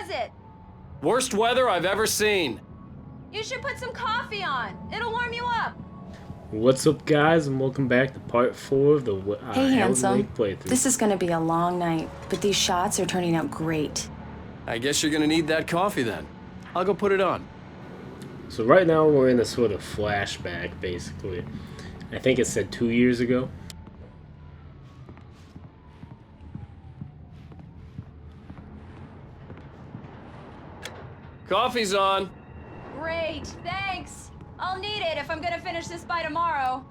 was it? Worst weather I've ever seen. You should put some coffee on. It'll warm you up. What's up, guys, and welcome back to part 4 of the Hey, handsome. Lake playthrough. This is gonna be a long night, but these shots are turning out great. I guess you're gonna need that coffee then. I'll go put it on. So right now we're in a sort of flashback, basically. I think it said 2 years ago. Coffee's on. Great, thanks. I'll need it if I'm gonna finish this by tomorrow.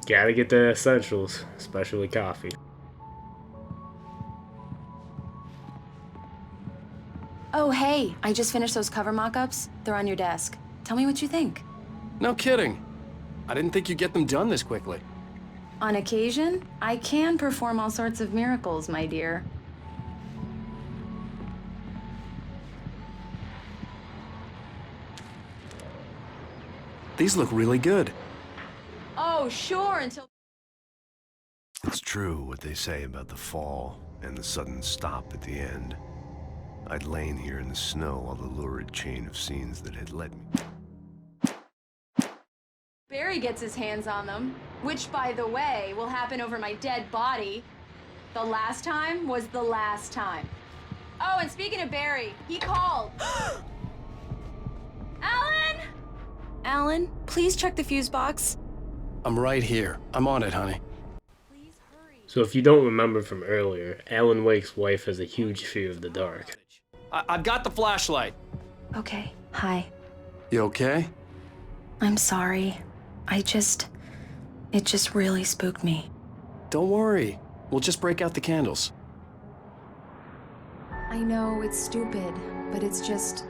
Gotta get the essentials, especially coffee. Oh, hey, I just finished those cover mock-ups. They're on your desk. Tell me what you think. No kidding. I didn't think you'd get them done this quickly. On occasion, I can perform all sorts of miracles, my dear. These look really good. Oh, sure, until... It's true what they say about the fall and the sudden stop at the end. I'd lain here in the snow while the lurid chain of scenes that had led me. Barry gets his hands on them, which, by the way, will happen over my dead body. The last time was the last time. Oh, and speaking of Barry, he called. Alan! Alan, please check the fuse box. I'm right here. I'm on it, honey. Please hurry. So if you don't remember from earlier, Alan Wake's wife has a huge fear of the dark. I've got the flashlight. Okay, hi. You okay? I'm sorry. It just really spooked me. Don't worry. We'll just break out the candles. I know it's stupid, but it's just...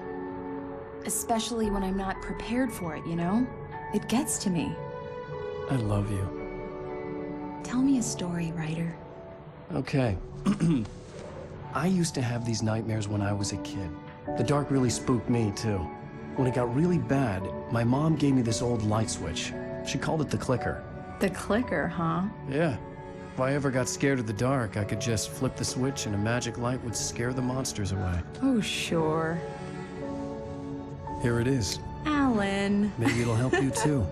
especially when I'm not prepared for it, you know? It gets to me. I love you. Tell me a story, writer. Okay. I used to have these nightmares when I was a kid. The dark really spooked me, too. When it got really bad, my mom gave me this old light switch. She called it the clicker. The clicker, huh? Yeah. If I ever got scared of the dark, I could just flip the switch and a magic light would scare the monsters away. Oh, sure. Here it is. Alan. Maybe it'll help you, too.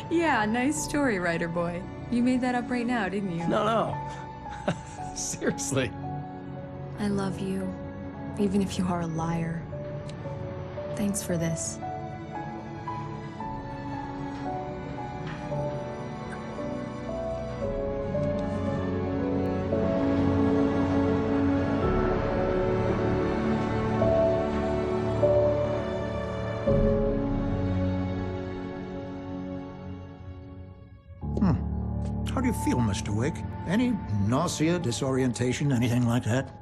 Yeah, nice story, writer boy. You made that up right now, didn't you? No. Seriously. I love you, even if you are a liar. Thanks for this. How do you feel, Mr. Wake? Any nausea, disorientation, anything like that?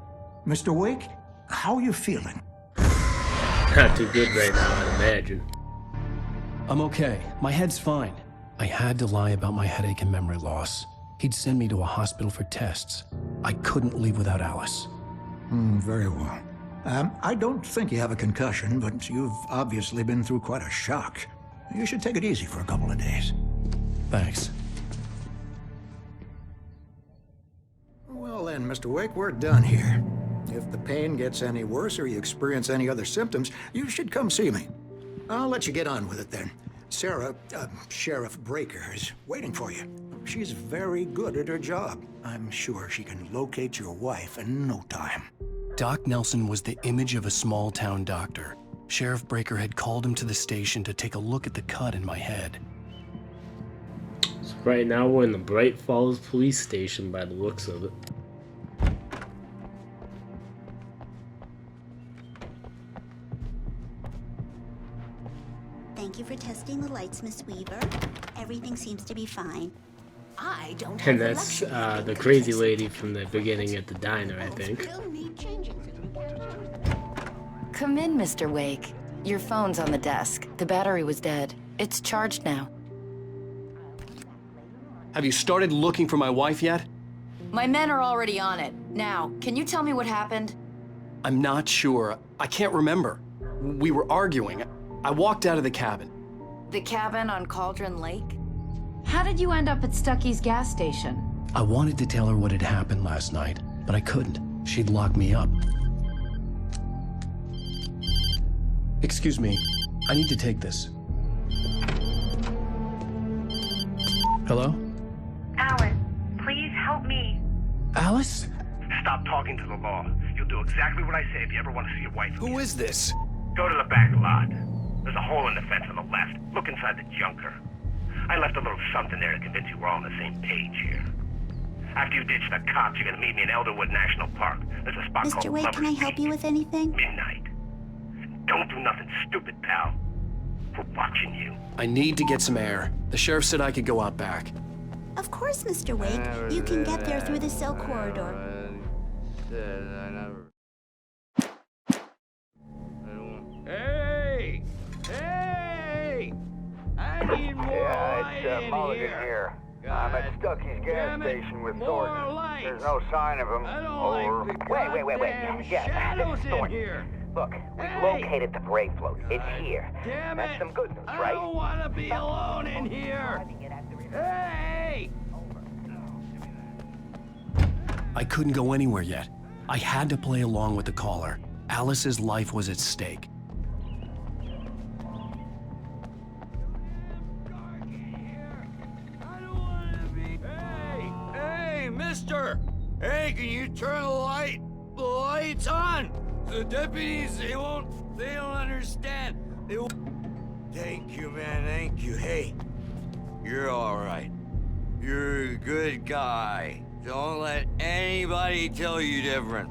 Mr. Wake, how are you feeling? Not too good right now, I'd imagine. I'm okay. My head's fine. I had to lie about my headache and memory loss. He'd send me to a hospital for tests. I couldn't leave without Alice. Very well. I don't think you have a concussion, but you've obviously been through quite a shock. You should take it easy for a couple of days. Thanks. Well then, Mr. Wake, we're done here. If the pain gets any worse or you experience any other symptoms, you should come see me. I'll let you get on with it then. Sarah, Sheriff Breaker, is waiting for you. She's very good at her job. I'm sure she can locate your wife in no time. Doc Nelson was the image of a small-town doctor. Sheriff Breaker had called him to the station to take a look at the cut in my head. So right now we're in the Bright Falls police station by the looks of it. Thank you for testing the lights, Miss Weaver. Everything seems to be fine. I don't have And the that's luxury of the being crazy complacent. lady from the beginning at the diner, I think. Still need changing. Come in, Mr. Wake. Your phone's on the desk. The battery was dead. It's charged now. Have you started looking for my wife yet? My men are already on it. Now, can you tell me what happened? I'm not sure. I can't remember. We were arguing. I walked out of the cabin. The cabin on Cauldron Lake? How did you end up at Stucky's gas station? I wanted to tell her what had happened last night, but I couldn't. She'd lock me up. Excuse me. I need to take this. Hello? Alan, please help me. Alice? Stop talking to the law. You'll do exactly what I say if you ever want to see your wife. Who is this? Go to the back lot. There's a hole in the fence on the left. Look inside the junker. I left a little something there to convince you we're all on the same page here. After you ditch the cops, you're gonna meet me in Elderwood National Park. There's a spot Mr. called Wake, Lover's can I help Peak. you with anything? Midnight. Don't do nothing stupid, pal. We're watching you. I need to get some air. The sheriff said I could go out back. Of course, Mr. Wake. You can get there through the cell corridor. Hey! Hey! I need more light in Mulligan here. I'm at Stucky's gas station with Thornton. There's no sign of him. Over. Wait. Yeah, this is Thornton. Here. Look, we've located the brake float. It's here. Damn That's it. some good news, I right? don't want to be alone in here. Hey! I couldn't go anywhere yet. I had to play along with the caller. Alice's life was at stake. Hey, mister! Hey, can you turn the lights on? The deputies, they don't understand. They won't. Thank you, man, thank you. Hey, you're all right. You're a good guy. Don't let anybody tell you different.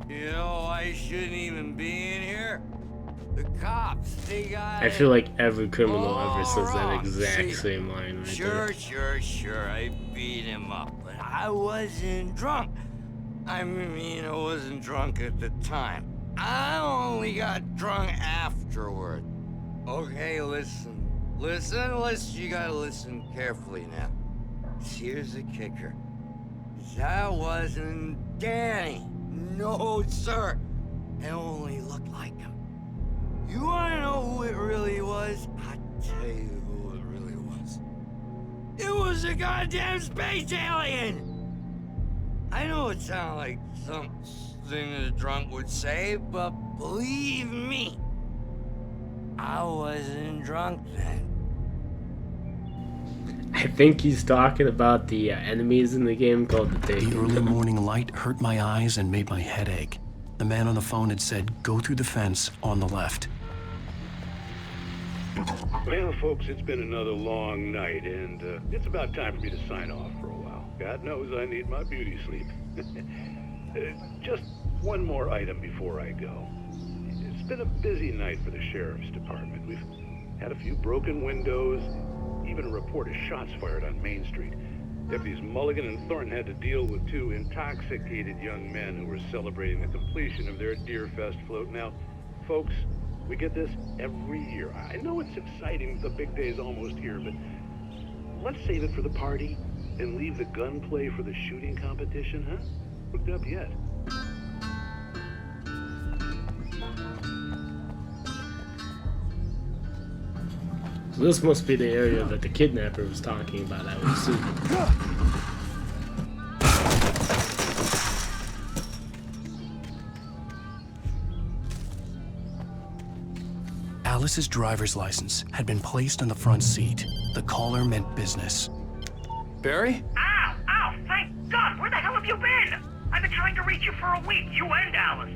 You know, I shouldn't even be in here. The cops, they got I feel like every criminal ever says that wrong. exact same line right there. Sure. I beat him up, but I wasn't drunk. I mean, I wasn't drunk at the time. I only got drunk afterward. Okay, listen. You gotta listen carefully now. Here's the kicker. That wasn't Danny. No, sir. It only looked like him. You wanna know who it really was? I'll tell you who it really was. It was a goddamn space alien! I know it sounds like something a drunk would say, but believe me, I wasn't drunk then. I think he's talking about the enemies in the game called the Dig. The early morning light hurt my eyes and made my head ache. The man on the phone had said, go through the fence on the left. Well, folks, it's been another long night, and it's about time for me to sign off for a while. God knows I need my beauty sleep. Just one more item before I go. It's been a busy night for the sheriff's department. We've had a few broken windows, even a report of shots fired on Main Street. Deputies Mulligan and Thornton had to deal with two intoxicated young men who were celebrating the completion of their Deerfest float. Now, folks, we get this every year. I know it's exciting, the big day's almost here, but let's save it for the party and leave the gunplay for the shooting competition, huh? Hooked up yet? So this must be the area that the kidnapper was talking about, I would assume. Alice's driver's license had been placed on the front seat. The caller meant business. Barry? Ow! Thank God! Where the hell have you been? I've been trying to reach you for a week, you and Alice.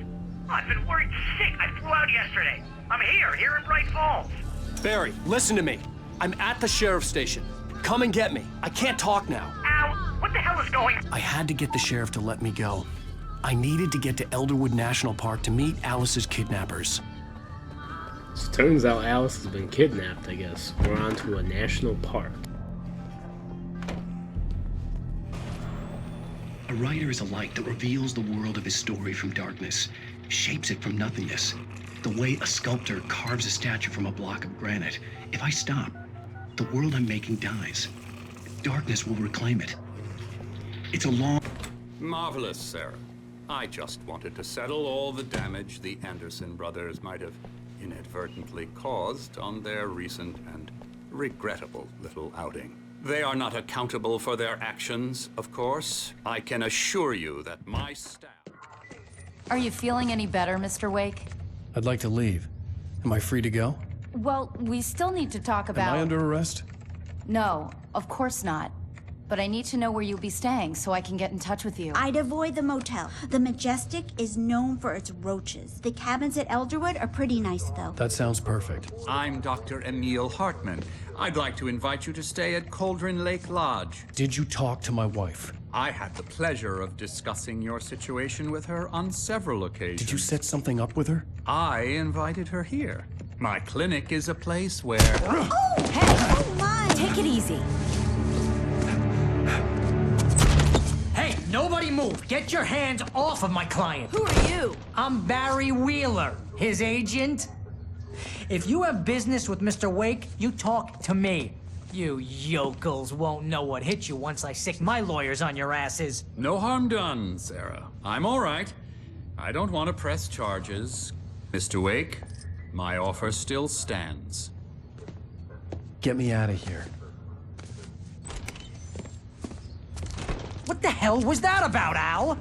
I've been worried sick. I flew out yesterday. I'm here in Bright Falls. Barry, listen to me. I'm at the sheriff's station. Come and get me. I can't talk now. Ow! What the hell is going on? I had to get the sheriff to let me go. I needed to get to Elderwood National Park to meet Alice's kidnappers. So turns out Alice has been kidnapped, I guess. We're on to a national park. A writer is a light that reveals the world of his story from darkness, shapes it from nothingness. The way a sculptor carves a statue from a block of granite. If I stop, the world I'm making dies. Darkness will reclaim it. It's a long... Marvelous, Sarah. I just wanted to settle all the damage the Anderson brothers might have inadvertently caused on their recent and regrettable little outing. They are not accountable for their actions, of course. I can assure you that my staff... Are you feeling any better, Mr. Wake? I'd like to leave. Am I free to go? Well, we still need to talk about... Am I under arrest? No, of course not. But I need to know where you'll be staying so I can get in touch with you. I'd avoid the motel. The Majestic is known for its roaches. The cabins at Elderwood are pretty nice, though. That sounds perfect. I'm Dr. Emil Hartman. I'd like to invite you to stay at Cauldron Lake Lodge. Did you talk to my wife? I had the pleasure of discussing your situation with her on several occasions. Did you set something up with her? I invited her here. My clinic is a place where... Oh, hey! Oh, my! Take it easy. Hey, nobody move! Get your hands off of my client! Who are you? I'm Barry Wheeler, his agent. If you have business with Mr. Wake, you talk to me. You yokels won't know what hit you once I sick my lawyers on your asses. No harm done, Sarah. I'm all right. I don't want to press charges. Mr. Wake, my offer still stands. Get me out of here. What the hell was that about, Al?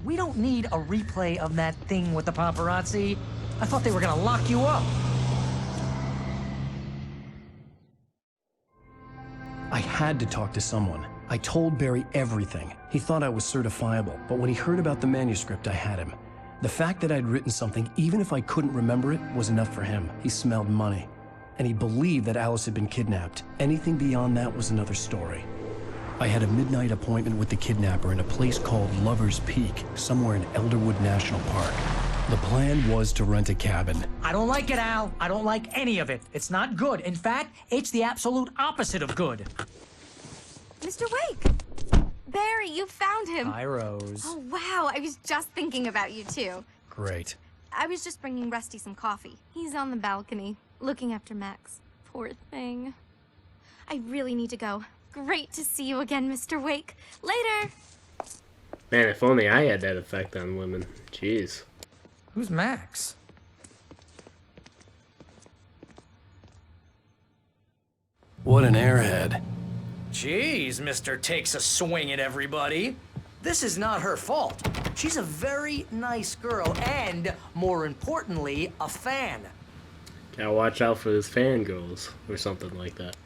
We don't need a replay of that thing with the paparazzi. I thought they were gonna lock you up. I had to talk to someone. I told Barry everything. He thought I was certifiable, but when he heard about the manuscript, I had him. The fact that I'd written something, even if I couldn't remember it, was enough for him. He smelled money. And he believed that Alice had been kidnapped. Anything beyond that was another story. I had a midnight appointment with the kidnapper in a place called Lover's Peak, somewhere in Elderwood National Park. The plan was to rent a cabin. I don't like it, Al. I don't like any of it. It's not good. In fact, it's the absolute opposite of good. Mr. Wake! Barry, you found him. Hi, Rose. Oh, wow. I was just thinking about you, too. Great. I was just bringing Rusty some coffee. He's on the balcony, looking after Max. Poor thing. I really need to go. Great to see you again, Mr. Wake. Later! Man, if only I had that effect on women. Jeez. Who's Max? What an airhead. Jeez, Mr. Takes a swing at everybody. This is not her fault. She's a very nice girl and, more importantly, a fan. Gotta watch out for those fangirls or something like that.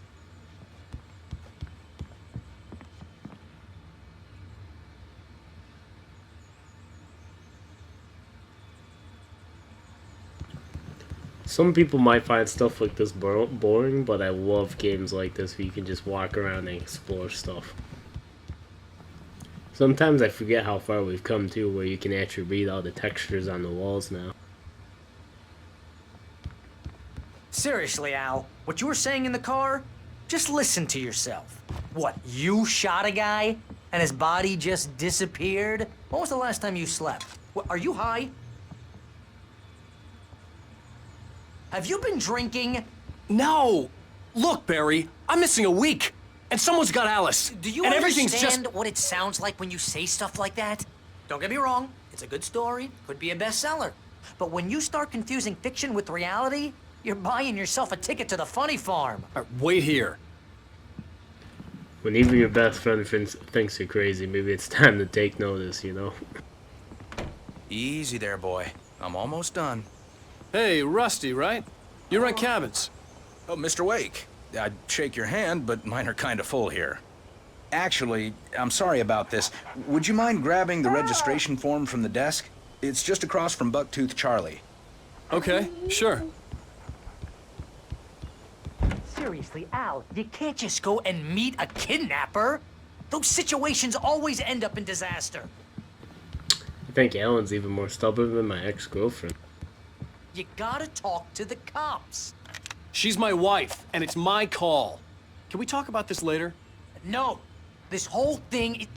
Some people might find stuff like this boring, but I love games like this where you can just walk around and explore stuff. Sometimes I forget how far we've come to, where you can actually read all the textures on the walls now. Seriously, Al, what you were saying in the car? Just listen to yourself. What, you shot a guy and his body just disappeared? When was the last time you slept? What, are you high? Have you been drinking? No! Look, Barry, I'm missing a week, and someone's got Alice. Do you and everything's understand just... what it sounds like when you say stuff like that? Don't get me wrong, it's a good story, could be a bestseller. But when you start confusing fiction with reality, you're buying yourself a ticket to the funny farm. Wait here. When even your best friend thinks you're crazy, maybe it's time to take notice, you know? Easy there, boy. I'm almost done. Hey, Rusty, right? You rent cabins. Oh, Mr. Wake. I'd shake your hand, but mine are kind of full here. Actually, I'm sorry about this. Would you mind grabbing the registration form from the desk? It's just across from Bucktooth Charlie. Okay, sure. Seriously, Al, you can't just go and meet a kidnapper. Those situations always end up in disaster. I think Alan's even more stubborn than my ex-girlfriend. You gotta talk to the cops. She's my wife, and it's my call. Can we talk about this later? No. This whole thing...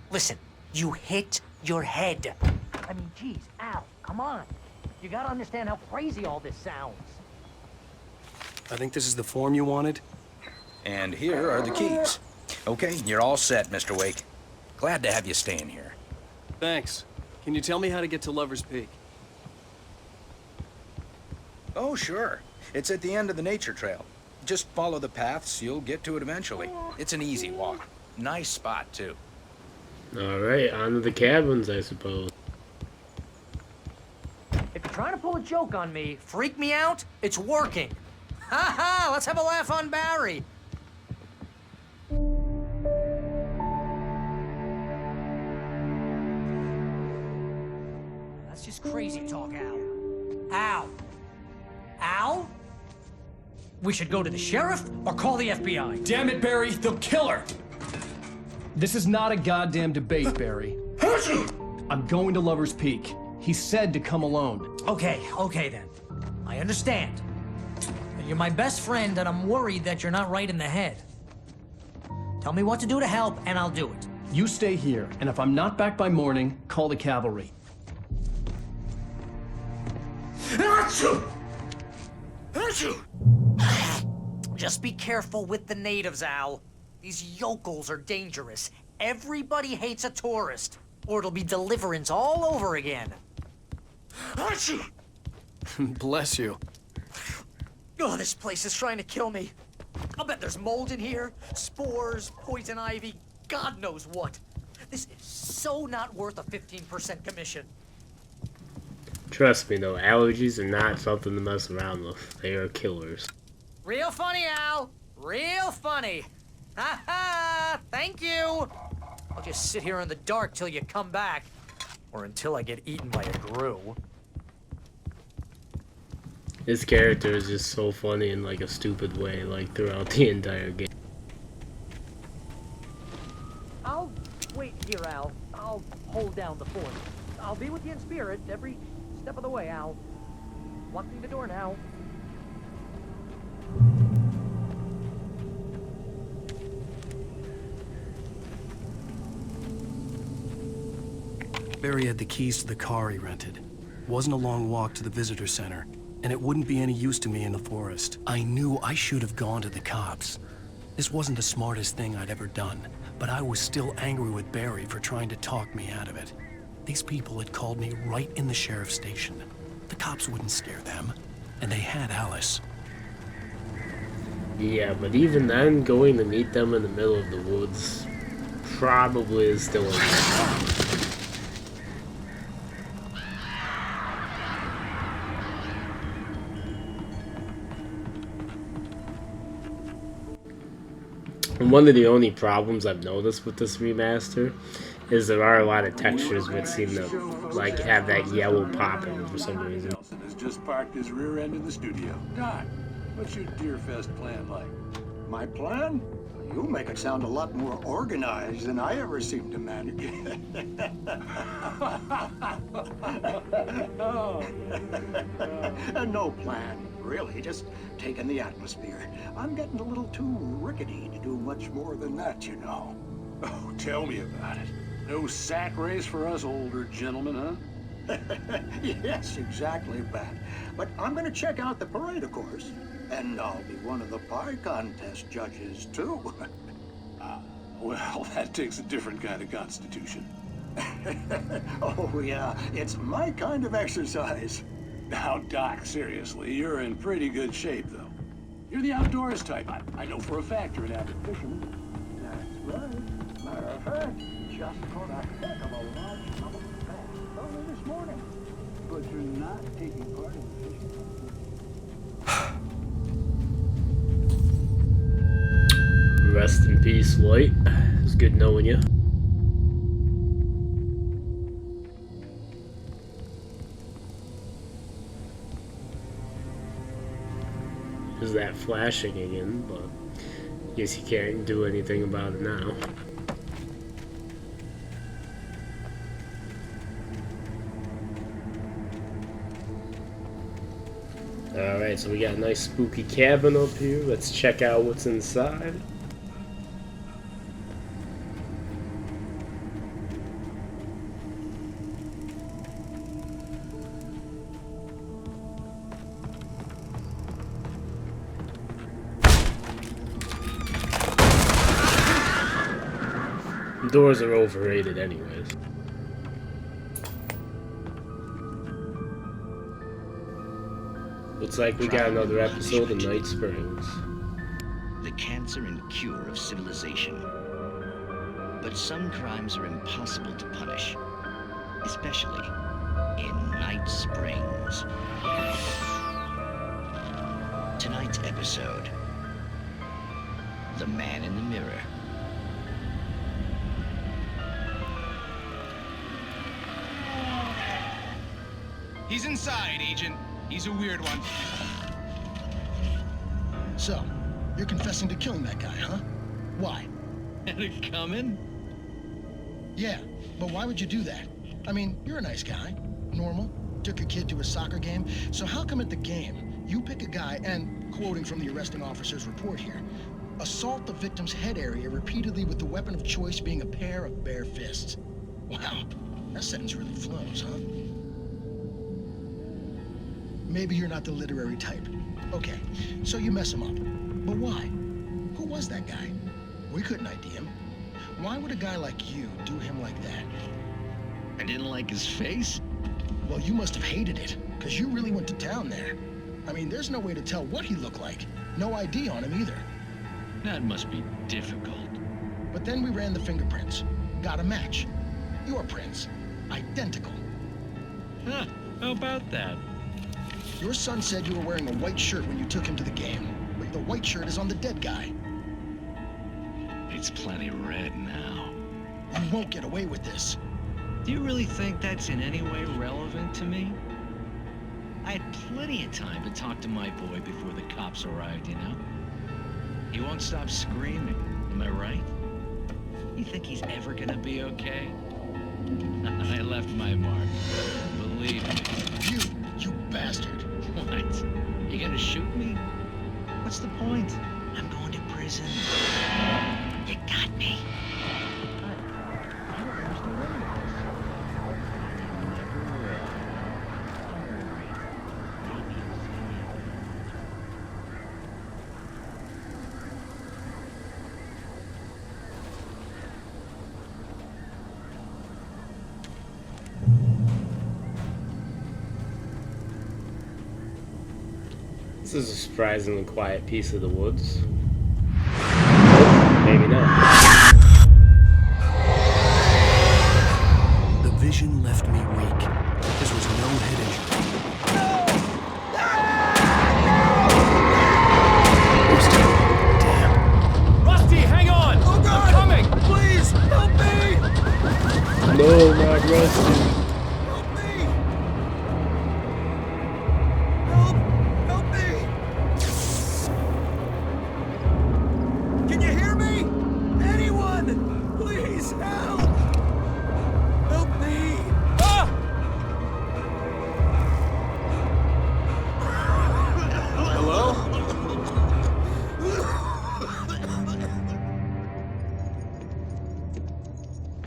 Listen, you hit your head. I mean, geez, Al, come on. You gotta understand how crazy all this sounds. I think this is the form you wanted. And here are the keys. Okay, you're all set, Mr. Wake. Glad to have you staying here. Thanks. Can you tell me how to get to Lover's Peak? Oh, sure. It's at the end of the nature trail. Just follow the paths, you'll get to it eventually. It's an easy walk. Nice spot, too. Alright, on to the cabins, I suppose. If you're trying trying to pull a joke on me, freak me out, it's working. Ha ha, let's have a laugh on Barry. That's just crazy talk, Al. Al? Al? We should go to the sheriff or call the FBI. Damn it, Barry, they'll kill her! This is not a goddamn debate, Barry. I'm going to Lover's Peak. He said to come alone. Okay then. I understand. But you're my best friend, and I'm worried that you're not right in the head. Tell me what to do to help, and I'll do it. You stay here, and if I'm not back by morning, call the cavalry. Just be careful with the natives, Al. These yokels are dangerous. Everybody hates a tourist, or it'll be Deliverance all over again. Bless you. Oh, this place is trying to kill me. I'll bet there's mold in here, spores, poison ivy, God knows what. This is so not worth a 15% commission. Trust me though, allergies are not something to mess around with. They are killers. Real funny, Al. Real funny. Ha ha! Thank you! I'll just sit here in the dark till you come back. Or until I get eaten by a grue. His character is just so funny in like a stupid way, like throughout the entire game. I'll wait here, Al. I'll hold down the fort. I'll be with you in spirit every step of the way, Al. Locking the door now. Barry had the keys to the car he rented. It wasn't a long walk to the visitor center, and it wouldn't be any use to me in the forest. I knew I should have gone to the cops. This wasn't the smartest thing I'd ever done, but I was still angry with Barry for trying to talk me out of it. These people had called me right in the sheriff's station. The cops wouldn't scare them, and they had Alice. Yeah, but even then, going to meet them in the middle of the woods probably is still a And one of the only problems I've noticed with this remaster is there are a lot of textures which seem to like have that yellow pop in them for some reason. Nelson has just parked his rear end in the studio. Doc, what's your Deerfest plan like? My plan? You make it sound a lot more organized than I ever seem to manage. No plan, really, just taking the atmosphere. I'm getting a little too rickety to do much more than that, you know. Oh, tell me about it. No sack race for us older gentlemen, huh? Yes, exactly that. But I'm gonna check out the parade, of course. And I'll be one of the pie contest judges, too. Well, that takes a different kind of constitution. Oh, yeah, it's my kind of exercise. Now, Doc, seriously, you're in pretty good shape, though. You're the outdoors type. I know for a fact you're an avid fisherman. That's right. Matter of fact, just caught a heck of a largemouth bass early this morning. But you're not taking part in the fishing. Rest in peace, White. It's good knowing you. There's that flashing again, but I guess you can't do anything about it now. Alright, so we got a nice spooky cabin up here. Let's check out what's inside. Doors are overrated anyways. Looks like we got another episode of Night Springs. The cancer and cure of civilization. But some crimes are impossible to punish, especially in Night Springs. Tonight's episode, The Man in the Mirror. He's inside, Agent. He's a weird one. So, you're confessing to killing that guy, huh? Why? Had it coming? Yeah, but why would you do that? I mean, you're a nice guy. Normal. Took a kid to a soccer game. So how come at the game, you pick a guy and, quoting from the arresting officer's report here, assault the victim's head area repeatedly with the weapon of choice being a pair of bare fists? Wow, that sentence really flows, huh? Maybe you're not the literary type. Okay, so you mess him up. But why? Who was that guy? We couldn't ID him. Why would a guy like you do him like that? I didn't like his face? Well, you must have hated it, because you really went to town there. I mean, there's no way to tell what he looked like. No ID on him either. That must be difficult. But then we ran the fingerprints. Got a match. Your prints. Identical. Huh, how about that? Your son said you were wearing a white shirt when you took him to the game, but the white shirt is on the dead guy. It's plenty red now. You won't get away with this. Do you really think that's in any way relevant to me? I had plenty of time to talk to my boy before the cops arrived, you know? He won't stop screaming, am I right? You think he's ever gonna be okay? I left my mark. Believe me. You bastard. What? You gonna shoot me? What's the point? I'm going to prison. You got me. This is a surprisingly quiet piece of the woods. Maybe not. The vision left me weak. There was no head injury. Damn. Rusty, hang on! Oh God! I'm coming! Please, help me! No, not Rusty.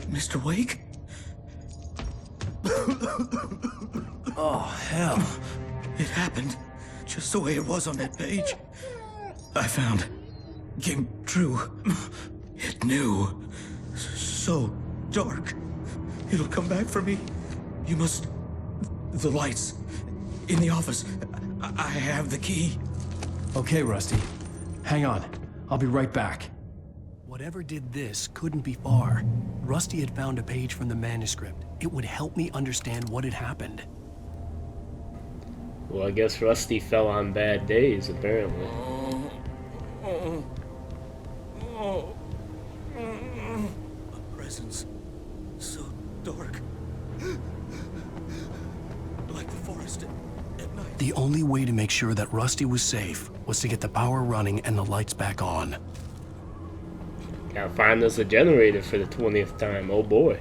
Mr. Wake? Oh, hell. It happened just the way it was on that page. I found. Came true. It knew. So dark. It'll come back for me. You must... The lights. In the office. I have the key. Okay, Rusty. Hang on. I'll be right back. Whatever did this couldn't be far. Rusty had found a page from the manuscript. It would help me understand what had happened. Well, I guess Rusty fell on bad days, apparently. A presence so dark. Like the forest at night. The only way to make sure that Rusty was safe was to get the power running and the lights back on. Gotta find us a generator for the 20th time. Oh boy.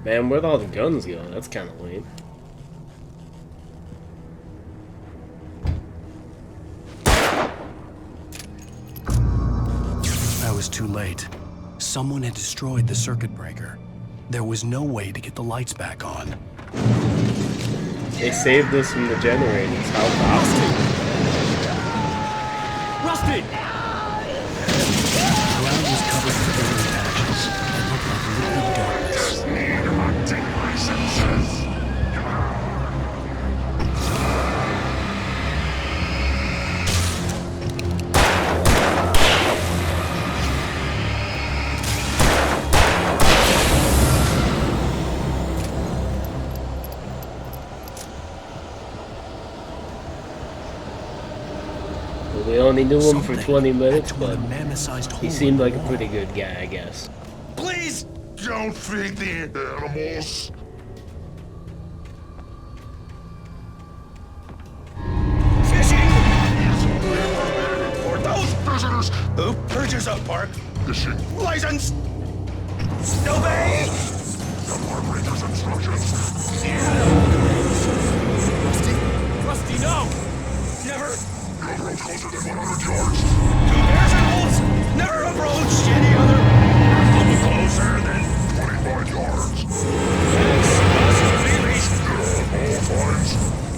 Man, where'd all the guns go? That's kind of lame. I was too late. Someone had destroyed the circuit breaker. There was no way to get the lights back on. They saved us from the generators. How awesome. Rusty! The ground was covered with burning patches. It looked like liquid darkness. Need hunting licenses. We only knew him for 20 minutes, One but a mammoth-sized hole he in seemed the like a wall. pretty good guy, I guess. Please don't feed the animals. Fishing! For those visitors who purchase a park fishing license. Obey the park ranger's instructions. Rusty, no! Never. You approach closer than 100 yards. Two bears and wolves. Never approach any other. Come closer than 25 yards. Yes, must be leashed. All fines.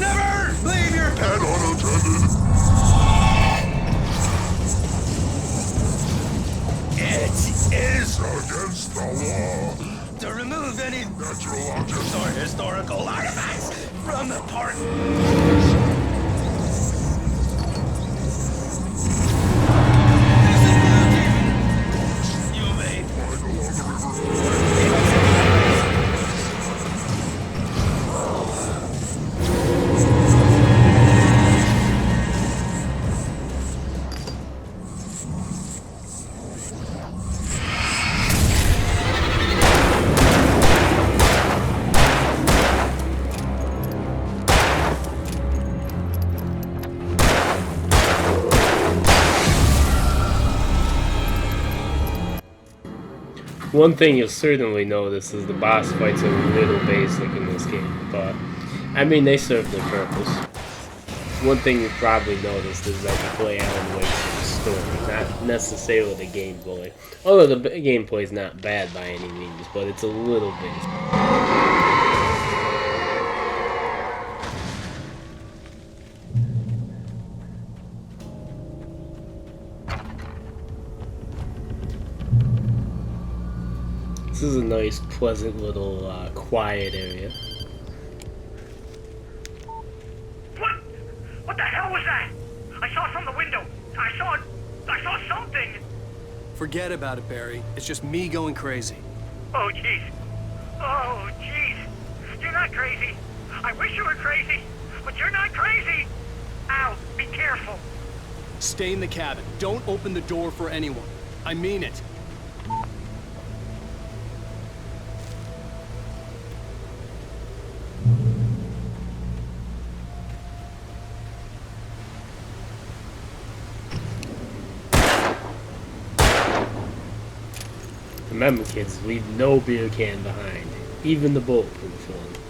Never leave your pet unattended. It is against the law to remove any natural objects or historical artifacts from the park. One thing you'll certainly notice is the boss fights are a little basic in this game, but I mean they serve their purpose. One thing you probably noticed is that you play Alan Wake for the story, not necessarily the gameplay. Although the gameplay is not bad by any means, but it's a little basic. This is a nice, pleasant little, quiet area. What the hell was that? I saw it from the window. I saw something. Forget about it, Barry. It's just me going crazy. Oh, jeez. Oh, jeez. You're not crazy. I wish you were crazy, but you're not crazy. Ow, be careful. Stay in the cabin. Don't open the door for anyone. I mean it. Remember, kids, leave no beer can behind, even the bulletproof one.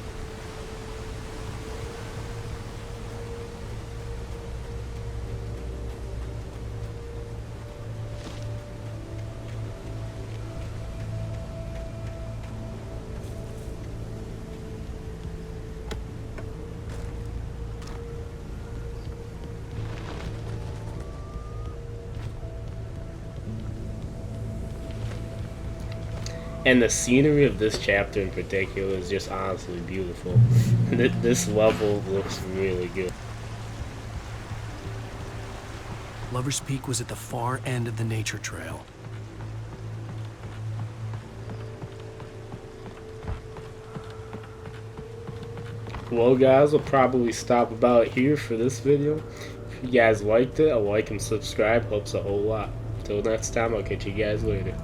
And the scenery of this chapter in particular is just honestly beautiful. This level looks really good. Lover's Peak was at the far end of the nature trail. Well, guys, we'll probably stop about here for this video. If you guys liked it, a like and subscribe helps a whole lot. Until next time, I'll catch you guys later.